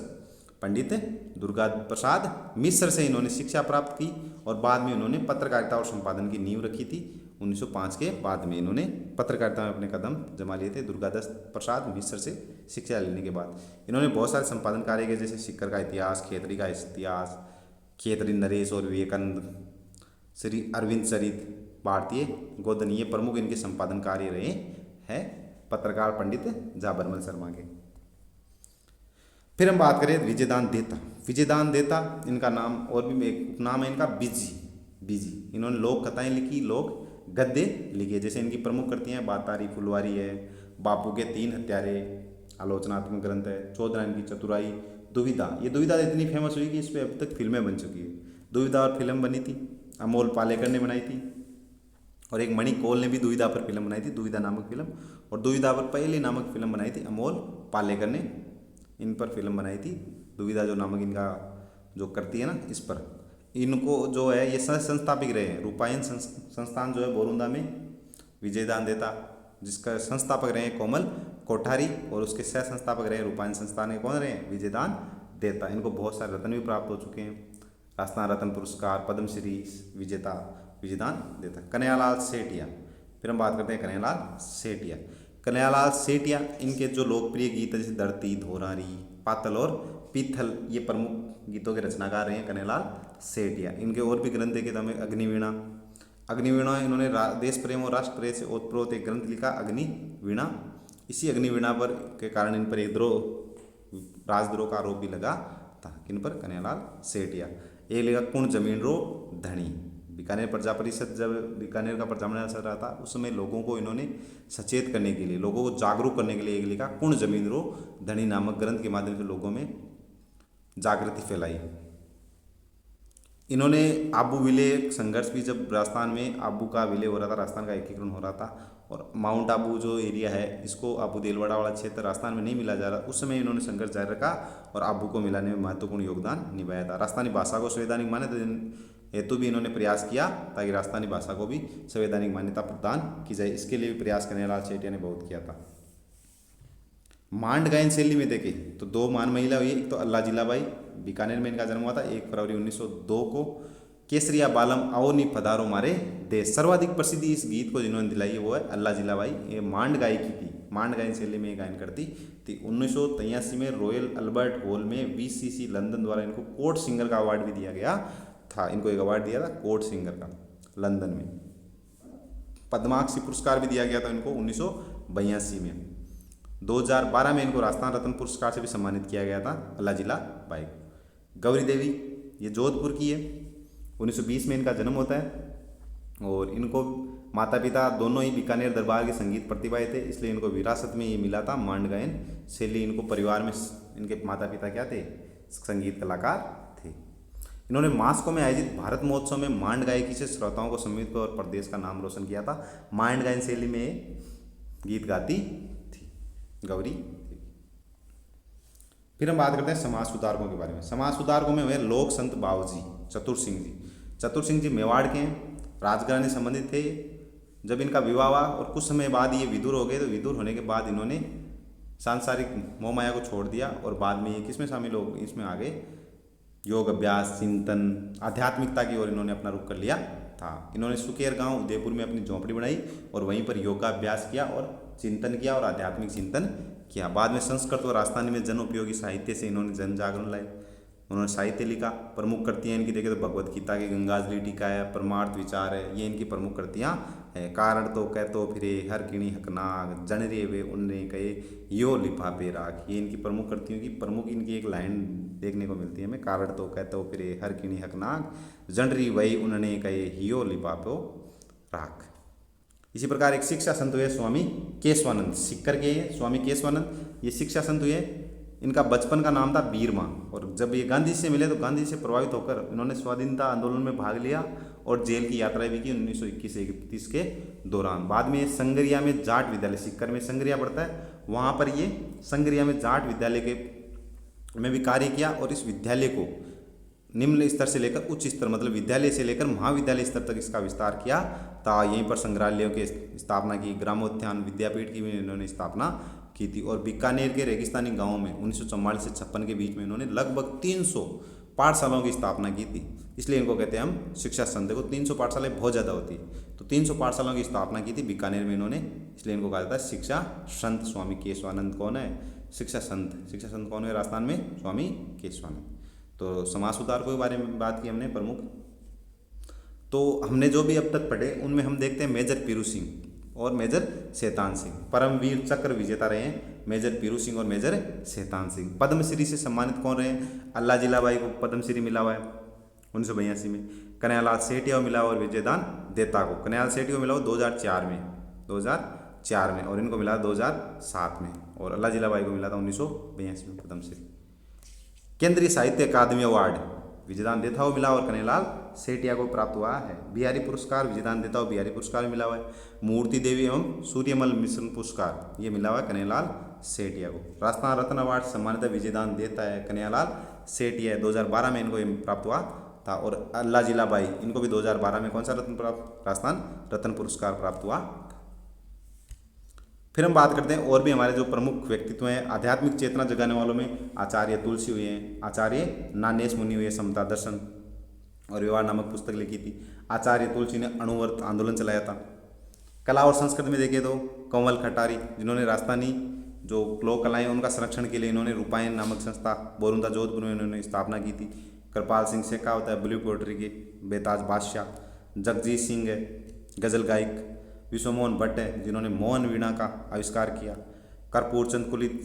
पंडित दुर्गा प्रसाद मिश्र से इन्होंने शिक्षा प्राप्त की और बाद में इन्होंने पत्रकारिता और संपादन की नींव रखी थी। 1905 के बाद में इन्होंने पत्रकारिता में अपने कदम जमा लिए थे दुर्गादास प्रसाद मिश्र से शिक्षा लेने के बाद। इन्होंने बहुत सारे संपादन कार्य किए, जैसे सिक्कर का इतिहास, खेतरी का इतिहास, खेतरी नरेश और विवेकानंद, श्री अरविंद चरित, भारतीय गोधन, ये प्रमुख इनके संपादन कार्य रहे हैं पत्रकार पंडित झाबरमल शर्मा के। फिर हम बात करें विजयदान देता। विजयदान देता इनका नाम, और भी एक उपनाम है इनका बीजी। इन्होंने लोक कथाएं लिखी, लोक गद्य लिखे, जैसे इनकी प्रमुख कृतियां हैं बातारी फुलवारी है, बापू के 3 हत्यारे आलोचनात्मक ग्रंथ है, चौधराइन की चतुराई, दुविधा। ये दुविधा इतनी फेमस हुई कि इस पर अब तक फिल्में बन चुकी है। दुविधा और फिल्म बनी थी, अमोल पालेकर ने बनाई थी, और एक मणि कौल ने भी दुविधा पर फिल्म बनाई थी, दुविधा नामक फिल्म। और दुविधा पर पहली नामक फिल्म बनाई थी अमोल पालेकर ने, इन पर फिल्म बनाई थी। दुविधा जो नामक इनका जो करती है ना, इस पर इनको जो है ये संस्थापक रहे हैं। रूपायन संस्थान जो है बोरुंदा में, विजयदान देता जिसका संस्थापक रहे हैं कोमल कोठारी, और उसके सह संस्थापक रहे रूपायन संस्थान के कौन रहे हैं? विजयदान देता। इनको बहुत सारे रत्न भी प्राप्त हो चुके हैं, राजस्थान रत्न पुरस्कार, पद्मश्री विजेता विजयदान देता। कन्हैयालाल सेठिया, फिर हम बात करते हैं कन्हैयालाल सेठिया। कन्हैयालाल सेठिया, इनके जो लोकप्रिय गीत है जैसे धरती, धोरारी, पातल और पीथल, ये प्रमुख गीतों के रचनाकार रहे हैं कन्हैयालाल सेठिया। इनके और भी ग्रंथ देखे तो हमें अग्निवीणा इन्होंने देश प्रेम और राष्ट्र प्रेम से ओतप्रोत एक ग्रंथ लिखा अग्निवीणा। इसी अग्निवीणा पर के कारण इन पर एक राजद्रोह का आरोप भी लगा था। किन पर? कन्हैयालाल सेठिया। एक लिखा कुण जमीन रो धनी। बीकानेर प्रजा परिषद, जब बीकानेर का प्रजामंडल चल रहा था उस समय लोगों को इन्होंने सचेत करने के लिए, लोगों को जागरूक करने के लिए एक लिखा कुण जमीन रो धनी नामक ग्रंथ के माध्यम से लोगों में जागृति फैलाई। इन्होंने आबू विलय संघर्ष भी, जब राजस्थान में आबू का विलय हो रहा था, राजस्थान का एकीकरण हो रहा था और माउंट आबू जो एरिया है इसको आबू देलवाड़ा वाला क्षेत्र राजस्थान में नहीं मिला जा रहा, उस समय इन्होंने संघर्ष जारी रखा और आबू को मिलाने में महत्वपूर्ण योगदान निभाया था। राजस्थानी भाषा को संवैधानिक मान्यता हेतु भी इन्होंने प्रयास किया ताकि राजस्थानी भाषा को भी संवैधानिक मान्यता प्रदान की जाए, इसके लिए भी प्रयास कन्हैयालाल सेठिया ने बहुत किया था। मांड गायन शैली में देखें तो 2 महान महिला हुई, एक तो अल्लाह जिलाबाई, बीकानेर में इनका जन्म हुआ था 1 फरवरी 1902 को। केसरिया बालम आओ नी पधारो मारे देश, सर्वाधिक प्रसिद्धि इस गीत को जिन्होंने दिलाई वो है अल्लाह जिलाबाई। ये मांड गायकी थी, मांड गायन शैली में गायन करती थी। 1983 में रॉयल अल्बर्ट हॉल में VCC लंदन द्वारा इनको कोर्ट सिंगर का अवार्ड भी दिया गया था। इनको एक अवार्ड दिया था कोर्ट सिंगर का लंदन में। पद्माक्षी पुरस्कार भी दिया गया था इनको 1982 में। 2012 में इनको राजस्थान रत्न पुरस्कार से भी सम्मानित किया गया था अल्लाह जिलाबाई। गौरी देवी, ये जोधपुर की है, 1920 में इनका जन्म होता है और इनको माता पिता दोनों ही बीकानेर दरबार के संगीत प्रतिभाए थे, इसलिए इनको विरासत में ये मिला था मांड गायन शैली। इनको परिवार में इनके माता पिता क्या थे? संगीत कलाकार थे। इन्होंने मास्को में आयोजित भारत महोत्सव में मांड गायकी से श्रोताओं को सम्मिलित और प्रदेश का नाम रोशन किया था। मांड गायन शैली में गीत गाती थी गौरी। फिर हम बात करते हैं समाज सुधारकों के बारे में। समाज सुधारकों में हुए लोक संत बाबूजी चतुर सिंह जी। चतुर सिंह जी मेवाड़ के हैं, राजघराने से संबंधित थे। जब इनका विवाह हुआ और कुछ समय बाद ये विदुर हो गए, तो विदुर होने के बाद इन्होंने सांसारिक मोह माया को छोड़ दिया और बाद में ये किसमें शामिल हो, इसमें आ गए योग अभ्यास, चिंतन, आध्यात्मिकता की ओर इन्होंने अपना रुख कर लिया था। इन्होंने सुकेर गांव उदयपुर में अपनी झोंपड़ी बनाई और वहीं पर योगाभ्यास किया और चिंतन किया और आध्यात्मिक चिंतन किया। बाद में संस्कृत और राजस्थानी में जन उपयोगी साहित्य से इन्होंने जन जागरण लाए। उन्होंने साहित्य लिखा। प्रमुख कृतियाँ इनकी देखें तो भगवत गीता की गंगाजलि टीका है, परमार्थ विचार है, ये इनकी प्रमुख कृतियाँ है। कारण तो कहतो फिरे हर किणी हकनाग, जन रे वे उनने कहे यो लिफाफे राख, ये इनकी प्रमुख कृतियों की प्रमुख इनकी एक लाइन देखने को मिलती है हमें। कारण तो कहतो फिरे हर किणी हकनाग, जन री वही उनने कहे यो लिफाफो राख। इसी प्रकार एक शिक्षा संत हुए स्वामी केशवानंद, सिक्कर के हैं स्वामी केशवानंद, ये शिक्षा संत हुए। इनका बचपन का नाम था बीरमा, और जब ये गांधी से मिले तो गांधी से प्रभावित होकर इन्होंने स्वाधीनता आंदोलन में भाग लिया और जेल की यात्रा भी की 1921-31 के दौरान। बाद में ये संगरिया में जाट विद्यालय, सिक्कर में संगरिया पड़ता है, वहाँ पर ये संगरिया में जाट विद्यालय के में भी कार्य किया। और इस विद्यालय को निम्न स्तर से लेकर उच्च स्तर, मतलब विद्यालय से लेकर महाविद्यालय स्तर तक इसका विस्तार किया था। यहीं पर संग्रहालयों की स्थापना की, ग्रामोद्यान विद्यापीठ की भी इन्होंने स्थापना की थी। और बीकानेर के रेगिस्तानी गांवों में 1944 से 56 के बीच में इन्होंने लगभग 300 पाठशालाओं की स्थापना की थी। इसलिए इनको कहते हैं हम शिक्षा संत। को 300 पाठशालाएं बहुत ज़्यादा होती है, तो 300 पाठशालाओं की स्थापना की थी बीकानेर में इन्होंने, इसलिए इनको कहा जाता है शिक्षा संत। स्वामी केशवानंद कौन है? शिक्षा संत। शिक्षा संत कौन है राजस्थान में? स्वामी केशवानंद। तो समाज सुधारकों के बारे में बात की हमने प्रमुख। तो हमने जो भी अब तक पढ़े उनमें हम देखते हैं मेजर पीरू सिंह और मेजर शैतान सिंह। परमवीर चक्र विजेता रहे हैं मेजर पीरू सिंह और मेजर शैतान सिंह। पद्मश्री से सम्मानित कौन रहे हैं? अल्लाह जिलाबाई को पद्मश्री मिला हुआ है 1982 में। कन्हैयालाल सेठिया को मिला और विजयदान देता को, कन्हैयालाल सेठिया को मिला वो 2004 में, और इनको मिला 2007 में, और अल्लाह जिलाबाई को मिला था 1982 में पद्मश्री। केंद्रीय साहित्य अकादमी अवार्ड विजयदान देता को मिला और कन्हैयालाल सेठिया को प्राप्त हुआ है। बिहारी पुरस्कार विजयदान देता को बिहारी पुरस्कार मिला हुआ है। मूर्ति देवी एवं सूर्यमल मिश्रण पुरस्कार ये मिला हुआ है कन्हैयालाल सेठिया को। राजस्थान रत्न अवार्ड सम्मानित विजयदान देता है कन्हैयालाल सेठिया, 2012 में इनको प्राप्त हुआ था। और अल्लाह जिलाबाई इनको भी 2012 में कौन सा रत्न प्राप्त? राजस्थान रत्न पुरस्कार प्राप्त हुआ। फिर हम बात करते हैं और भी हमारे जो प्रमुख व्यक्तित्व हैं आध्यात्मिक चेतना जगाने वालों में। आचार्य तुलसी हुए हैं, आचार्य नानेश मुनि हुए, समता दर्शन और व्यवहार नामक पुस्तक लिखी थी। आचार्य तुलसी ने अणुव्रत आंदोलन चलाया था। कला और संस्कृति में देखें तो कंवल खटारी, जिन्होंने राजस्थानी जो लोक कलाएँ उनका संरक्षण के लिए इन्होंने रूपायन नामक संस्था बोरुंदा जोधपुर में इन्होंने स्थापना की थी। कृपाल सिंह शेखावत है ब्लू पोएट्री के बेताज बादशाह। जगजीत सिंह है गजल गायक। विश्वमोहन भट्ट है जिन्होंने मोहन वीणा का आविष्कार किया। कर्पूर चंद कुलित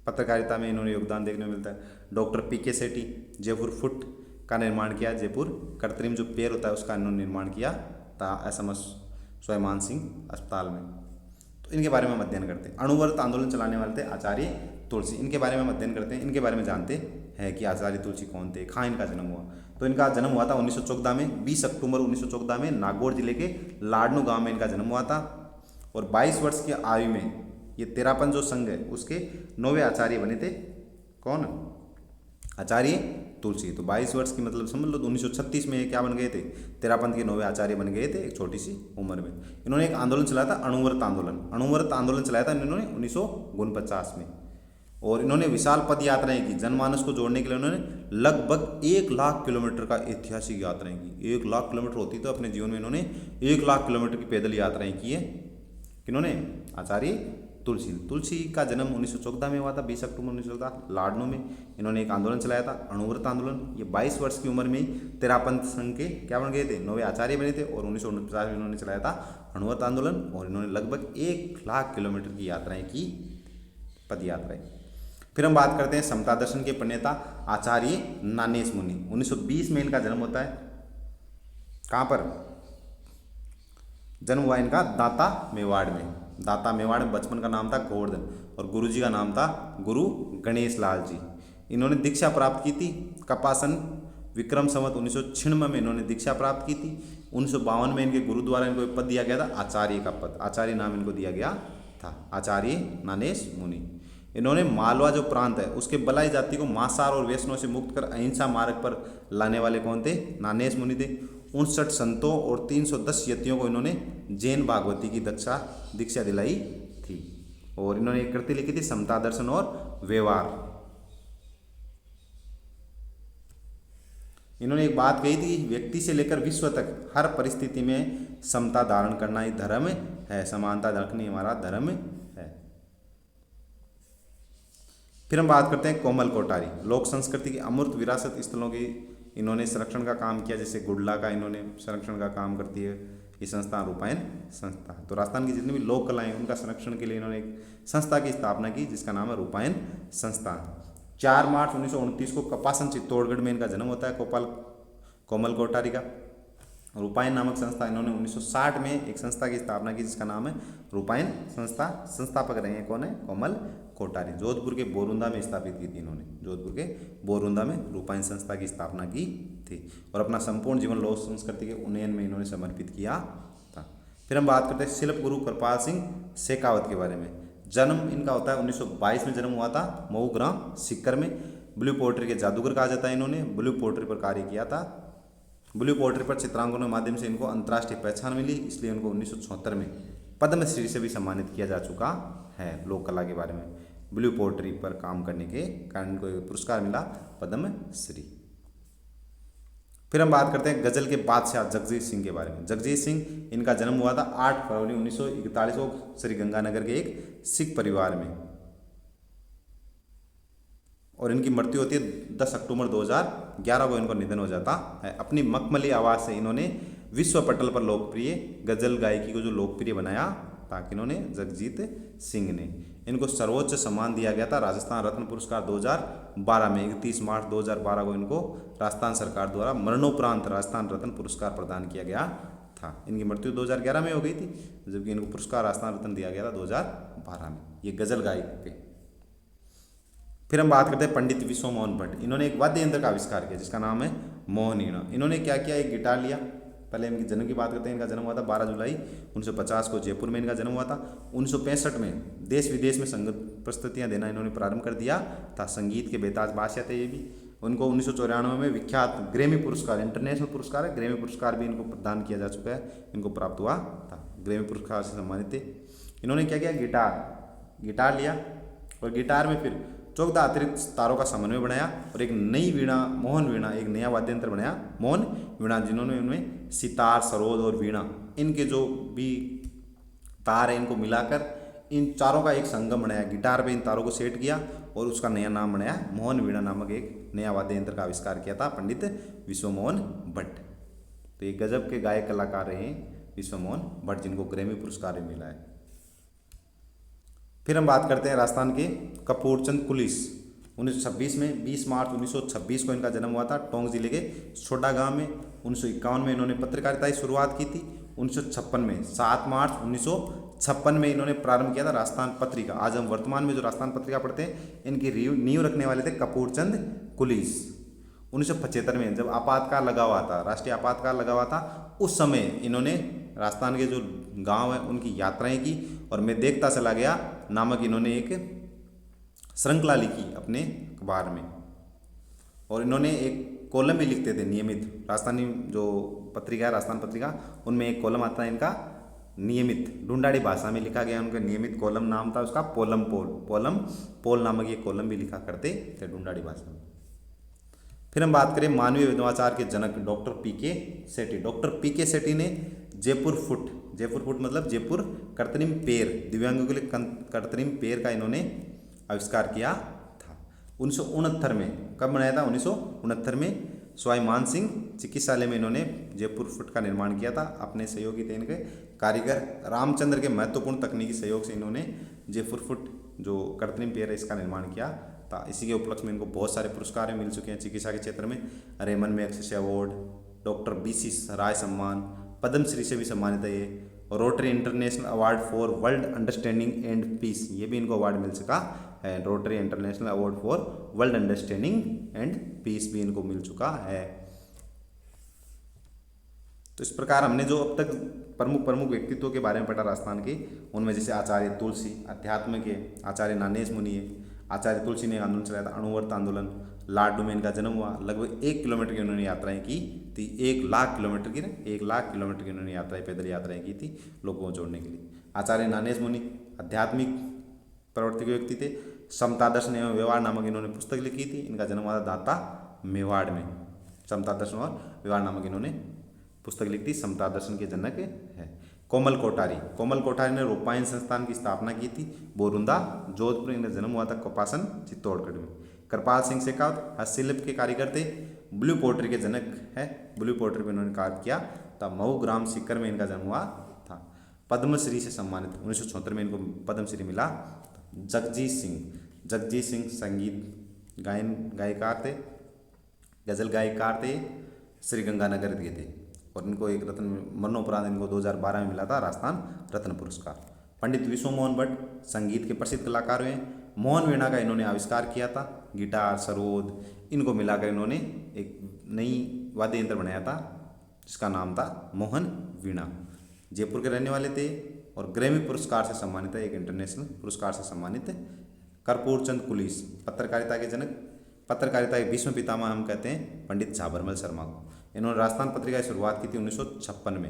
पत्रकारिता में इन्होंने योगदान देखने को मिलता है। डॉक्टर पीके सेठी जयपुर फुट का निर्माण किया, जयपुर कृत्रिम जो पैर होता है उसका इन्होंने निर्माण किया था SMS स्वयंमान सिंह अस्पताल में। तो इनके बारे में हम अध्ययन करते हैं। अणुव्रत आंदोलन चलाने वाले थे आचार्य तुलसी, इनके बारे में हम अध्ययन करते हैं। इनके बारे में जानते हैं कि आचार्य तुलसी कौन थे, कहाँ इनका जन्म हुआ। तो इनका जन्म हुआ था 1914 में, 20 अक्टूबर 1914 में नागौर जिले के लाडनू गांव में इनका जन्म हुआ था। और 22 वर्ष की आयु में ये तेरापन जो संघ है उसके 9वें आचार्य बने थे। कौन? आचार्य तुलसी। तो 22 वर्ष की मतलब समझ लो, तो 1936 में क्या बन गए थे? तेरापंथ के 9वें आचार्य बन गए थे एक छोटी सी उम्र में। इन्होंने एक आंदोलन चलाया था अणुव्रत आंदोलन। अणुव्रत आंदोलन चलाया था इन्होंने 1949 में। और इन्होंने विशाल पद यात्राएं की, जनमानस को जोड़ने के लिए उन्होंने लगभग 1 लाख किलोमीटर का ऐतिहासिक यात्राएं की। 1 लाख किलोमीटर होती तो अपने जीवन में इन्होंने 1 लाख किलोमीटर की पैदल यात्राएं की है। किन्होंने? आचार्य तुलसी। तुलसी का जन्म 1914 में हुआ था, 20 अक्टूबर 1914 लाडनू में। इन्होंने एक आंदोलन चलाया था अणुव्रत आंदोलन। ये 22 वर्ष की उम्र में तेरापंथ संघ के क्या बन गए थे? 9वें आचार्य बने थे। और 1949 में इन्होंने चलाया था अणुव्रत आंदोलन। और इन्होंने लगभग 1 लाख किलोमीटर की यात्राएं की, पद यात्राएं। फिर हम बात करते हैं समता दर्शन के प्रणेता आचार्य नानेश मुनि। 1920 में इनका जन्म होता है। कहाँ पर जन्म हुआ इनका? दाता मेवाड़ में। दाता मेवाड़ में बचपन का नाम था गोवर्धन और गुरुजी का नाम था गुरु गणेश लाल जी। इन्होंने दीक्षा प्राप्त की थी कपासन विक्रम संवत 1996 में इन्होंने दीक्षा प्राप्त की थी। 1952 में इनके गुरु द्वारा इनको पद दिया गया था आचार्य का पद, आचार्य नाम इनको दिया गया था, आचार्य नानेश मुनि। इन्होंने मालवा जो प्रांत है उसके बलाई जाति को मांसाहार और व्यसनों से मुक्त कर अहिंसा मार्ग पर लाने वाले कौन थे? नानेश मुनि थे। 59 संतों और 310 यतियों को इन्होंने जैन भागवती की दीक्षा दिलाई थी। और इन्होंने एक कृति लिखी थी समता दर्शन और व्यवहार। इन्होंने एक बात कही थी, व्यक्ति से लेकर विश्व तक हर परिस्थिति में समता धारण करना ही धर्म है, समानता रखनी हमारा धर्म फिर हम बात करते हैं कोमल कोठारी। लोक संस्कृति की अमूर्त विरासत स्थलों की इन्होंने संरक्षण का काम किया, जैसे गुडला का इन्होंने संरक्षण का काम करती है ये संस्था, रूपायन संस्था। तो राजस्थान की जितनी भी लोक कलाएं हैं उनका संरक्षण के लिए इन्होंने एक संस्था की स्थापना की जिसका नाम है रूपायन संस्था। 4 मार्च 1929 को कपासन चित्तौड़गढ़ में इनका जन्म होता है कोमल कोठारी का। रूपायन नामक संस्था इन्होंने 1960 में एक संस्था की स्थापना की जिसका नाम है रूपायन संस्था। संस्थापक रहे हैं कौन है? कोमल कोठारी। जोधपुर के बोरुंदा में स्थापित की थी इन्होंने, जोधपुर के बोरुंदा में रूपायन संस्था की स्थापना की थी और अपना संपूर्ण जीवन लोक संस्कृति के उन्नयन में इन्होंने समर्पित किया था। फिर हम बात करते हैं शिल्प गुरु कृपाल सिंह शेखावत के बारे में। जन्म इनका होता है 1922 में जन्म हुआ था मऊ ग्राम सिक्कर में। ब्लू पोट्री के जादूगर कहा जाता है इन्होंने, ब्लू पोट्री पर कार्य किया था। ब्लू पोट्री पर चित्रांकनों के माध्यम से इनको अंतर्राष्ट्रीय पहचान मिली, इसलिए उनको 1976 में पद्मश्री से भी सम्मानित किया जा चुका है। लोक कला के बारे में ब्लू पोट्री पर काम करने के कारण इनको पुरस्कार मिला पद्मश्री। फिर हम बात करते हैं गजल के बादशाह जगजीत सिंह के बारे में। जगजीत सिंह इनका जन्म हुआ था 8 फरवरी 1941 को श्रीगंगानगर के एक सिख परिवार में और इनकी मृत्यु होती है 10 अक्टूबर 2011 को इनको निधन हो जाता है। अपनी मखमली आवाज़ से इन्होंने विश्व पटल पर लोकप्रिय गजल गायकी को जो लोकप्रिय बनाया था इन्होंने जगजीत सिंह ने। इनको सर्वोच्च सम्मान दिया गया था राजस्थान रत्न पुरस्कार 2012 में। 31 मार्च 2012 को इनको राजस्थान सरकार द्वारा मरणोपरांत राजस्थान रत्न पुरस्कार प्रदान किया गया था। इनकी मृत्यु 2011 में हो गई थी, जबकि इनको पुरस्कार राजस्थान रत्न दिया गया था 2012 में, ये गजल गायक पे। फिर हम बात करते हैं पंडित विश्व मोहन भट्ट। इन्होंने एक वाद्य यंत्र का आविष्कार किया जिसका नाम है मोहनीणा। इन्होंने क्या किया? एक गिटार लिया। पहले इनके जन्म की बात करते हैं। इनका जन्म हुआ था 12 जुलाई 1950 को जयपुर में इनका जन्म हुआ था। 1965 में देश विदेश में संगीत प्रस्तुतियां देना इन्होंने प्रारंभ कर दिया था। संगीत के बेताज बादशाह थे ये भी। उनको 1994 में विख्यात ग्रैमी पुरस्कार, इंटरनेशनल पुरस्कार है, ग्रैमी पुरस्कार भी इनको प्रदान किया जा चुका है, इनको प्राप्त हुआ था। ग्रैमी पुरस्कार से सम्मानित थे। इन्होंने क्या किया? गिटार लिया और गिटार में फिर 14 अतिरिक्त तारों का समन्वय बनाया और एक नई वीणा, मोहन वीणा, एक नया वाद्य यंत्र बनाया मोहन वीणा, जिन्होंने उनमें सितार, सरोद और वीणा, इनके जो भी तार है इनको मिलाकर इन चारों का एक संगम बनाया। गिटार पे इन तारों को सेट किया और उसका नया नाम बनाया मोहन वीणा नामक एक नया वाद्य यंत्र का आविष्कार किया था पंडित विश्व मोहन भट्ट। तो ये गजब के गायक कलाकार रहे विश्व मोहन भट्ट, जिनको ग्रैमी पुरस्कार भी मिला है। फिर हम बात करते हैं राजस्थान के कपूरचंद कुलिस। 1926 में 20 मार्च 1926 को इनका जन्म हुआ था टोंक जिले के छोटा गांव में। 1951 में इन्होंने पत्रकारिता की शुरुआत की थी। 1956 में 7 मार्च 1956 में इन्होंने प्रारंभ किया था राजस्थान पत्रिका। आज हम वर्तमान में जो राजस्थान पत्रिका पढ़ते हैं इनकी नींव रखने वाले थे कपूरचंद कुलिस। 1975 में जब आपातकाल लगा हुआ था, राष्ट्रीय आपातकाल लगा हुआ था, उस समय इन्होंने राजस्थान के जो गांव हैं उनकी यात्राएं की और मैं देखता चला गया नामक इन्होंने एक श्रृंखला लिखी अपने अखबार में। और इन्होंने एक कॉलम भी लिखते थे नियमित। राजस्थानी जो पत्रिका है राजस्थान पत्रिका, उनमें एक कॉलम आता है इनका नियमित, ढूंढाड़ी भाषा में लिखा गया उनका नियमित कॉलम नाम था उसका पोलम पोल नामक ये कॉलम भी लिखा करते थे ढूंढाड़ी भाषा में। फिर हम बात करें मानवीय विद्वाचार के जनक डॉक्टर पीके सेठी। डॉक्टर पीके सेठी ने जयपुर फुट मतलब जयपुर कृत्रिम पैर, दिव्यांगों के लिए कृत्रिम पैर का इन्होंने आविष्कार किया था। 1969 में कब बनाया था? 1969 में सवाई मान सिंह चिकित्सालय में इन्होंने जयपुर फुट का निर्माण किया था। अपने सहयोगी थे इनके कारीगर रामचंद्र के महत्वपूर्ण तकनीकी सहयोग से इन्होंने जयपुर फुट जो कृत्रिम पैर है इसका निर्माण किया था। इसी के उपलक्ष्य में इनको बहुत सारे पुरस्कार मिल चुके हैं चिकित्सा के क्षेत्र में। Ramon Magsaysay award, doctor BC Roy सम्मान, पद्मश्री से भी सम्मानित है ये। Rotary International award for world understanding and peace, ये भी इनको अवार्ड मिल चुका है। Rotary International award for world understanding and peace भी इनको मिल चुका है। तो इस प्रकार हमने जो अब तक प्रमुख व्यक्तित्वों के बारे में पढ़ा राजस्थान के, उनमें जैसे आचार्य तुलसी अध्यात्म के, आचार्य नानेश मुनि है। आचार्य तुलसी ने आंदोलन चलाया था, अणुवर्त आंदोलन। लाडू में इनका जन्म हुआ। लगभग 1 किलोमीटर की उन्होंने यात्राएं की थी। 1 लाख किलोमीटर की 1 लाख किलोमीटर की उन्होंने पैदल यात्राएं की थी लोगों को जोड़ने के लिए। आचार्य नानेश मुनि आध्यात्मिक प्रवृत्ति के व्यक्ति थे। समता दर्शन एवं व्यवहार नामक इन्होंने पुस्तक लिखी थी। इनका जन्म हुआ था दाता मेवाड़ में। समता दर्शन और व्यवहार नामक इन्होंने पुस्तक लिखी थी, समता दर्शन के जनक है। कोमल कोठारी ने रूपायन संस्थान की स्थापना की थी। बोरुंदा जोधपुर, इनका जन्म हुआ था कपासन चित्तौड़गढ़ में। कृपाल सिंह शेखावत हस्तशिल्प के कारीगर थे। ब्लू पोट्री के जनक है, ब्लू पोट्री में इन्होंने कार्य किया था। मऊ ग्राम सीकर में इनका जन्म हुआ था। पद्मश्री से सम्मानित 1976 में इनको पद्मश्री मिला। जगजीत सिंह संगीत गायकार थे, गजल गायकार थे, श्री गंगानगर के थे और इनको एक रत्न मरणोपरांत इनको 2012 में मिला था राजस्थान रत्न पुरस्कार। पंडित विश्व मोहन भट्ट संगीत के प्रसिद्ध कलाकार हुए। मोहन वीणा का इन्होंने आविष्कार किया था। गिटार, सरोद इनको मिलाकर इन्होंने एक नई वाद्य यंत्र बनाया था जिसका नाम था मोहन वीणा। जयपुर के रहने वाले थे और ग्रैमी पुरस्कार से सम्मानित है, एक इंटरनेशनल पुरस्कार से सम्मानित है। कर्पूर चंद कुलीस पत्रकारिता के जनक, पत्रकारिता के भीष्म पितामह हम कहते हैं पंडित झाबरमल शर्मा को। इन्होंने राजस्थान पत्रिका की शुरुआत की थी 1956 में।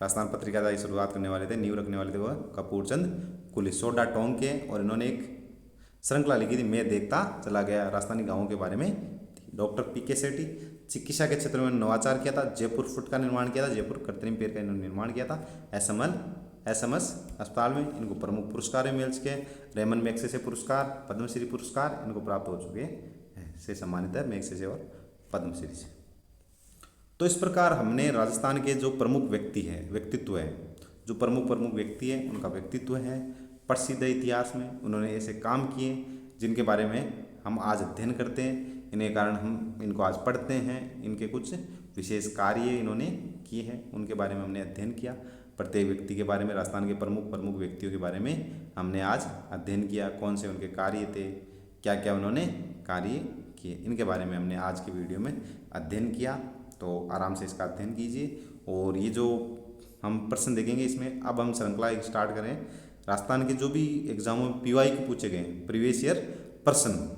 राजस्थान पत्रिका की शुरुआत करने वाले थे, नींव रखने वाले थे वह कपूर चंद कुलीस। सोडा टोंग के और इन्होंने एक श्रृंखला लिखी थी मैं देखता चला गया, राजस्थानी गाँवों के बारे में। डॉक्टर पीके सेठी चिकित्सा के क्षेत्र में नवाचार किया था। जयपुर फुट का निर्माण किया था, जयपुर कृत्रिम पेड़ का इन्होंने निर्माण किया था। एसएमएस अस्पताल में इनको प्रमुख पुरस्कार मिल चुके हैं। रेमन मैग्सेसे पुरस्कार, पद्मश्री पुरस्कार इनको प्राप्त हो चुके हैं, से सम्मानित है मैग्सेसे और पद्मश्री से। तो इस प्रकार हमने राजस्थान के जो प्रमुख व्यक्तित्व हैं, जो प्रमुख व्यक्ति हैं उनका व्यक्तित्व है प्रसिद्ध इतिहास में, उन्होंने ऐसे काम किए जिनके बारे में हम आज अध्ययन करते हैं। इन्हें कारण हम इनको आज पढ़ते हैं। इनके कुछ विशेष कार्य इन्होंने किए हैं, उनके बारे में हमने अध्ययन किया। प्रत्येक व्यक्ति के बारे में, राजस्थान के प्रमुख व्यक्तियों के बारे में हमने आज अध्ययन किया। कौन से उनके कार्य थे, क्या क्या उन्होंने कार्य किए, इनके बारे में हमने आज की वीडियो में अध्ययन किया। तो आराम से इसका अध्ययन कीजिए। और ये जो हम प्रश्न देखेंगे इसमें अब हम श्रृंखला स्टार्ट करें। राजस्थान के जो भी एग्जामों में PYQ पूछे गए प्रीवियस ईयर प्रश्न,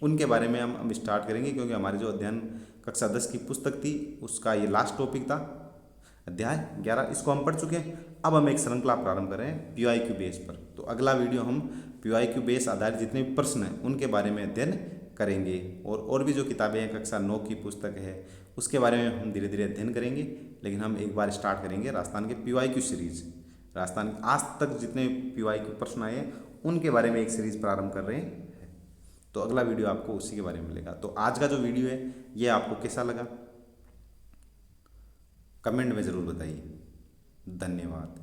उनके बारे में हम स्टार्ट करेंगे, क्योंकि हमारी जो अध्ययन कक्षा 10 की पुस्तक थी उसका ये लास्ट टॉपिक था, अध्याय 11, इसको हम पढ़ चुके हैं। अब हम एक श्रृंखला प्रारंभ करें PYQ बेस पर। तो अगला वीडियो हम PYQ बेस आधारित जितने भी प्रश्न हैं उनके बारे में अध्ययन करेंगे। और भी जो किताबें हैं, कक्षा 9 की पुस्तक है, उसके बारे में हम धीरे धीरे अध्ययन करेंगे। लेकिन हम एक बार स्टार्ट करेंगे राजस्थान के PYQ सीरीज। राजस्थान आज तक जितने PYQ प्रश्न आए हैं उनके बारे में एक सीरीज प्रारंभ कर रहे हैं। तो अगला वीडियो आपको उसी के बारे में मिलेगा। तो आज का जो वीडियो है ये आपको कैसा लगा कमेंट में ज़रूर बताइए। धन्यवाद।